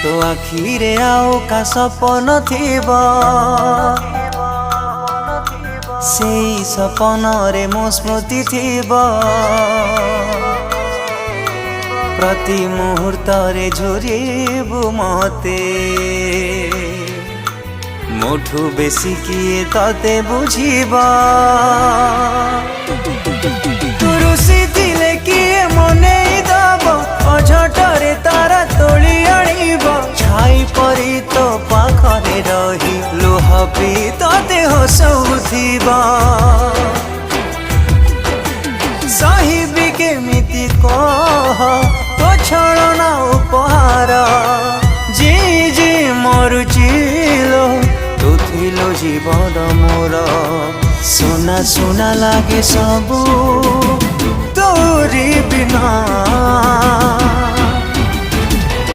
तो आखिरे आउ का सपन थिबा सेई सपन रे मो स्मृति थिबा प्रति मुहूर्त रे झुरिबु मते मोठू बेसी किए तते बुझिबा रुसी दिले किए मने दब अझटरे तारा तोली आनिब छाई परी तो पाखरे रही लुह पी तते हसुथिबा सहिबी केमिति कह तो छलना उपहार जी जी मरुचिलो तू थिलो जीवन मोर सुना सुना लागे सबू तोरी बिना।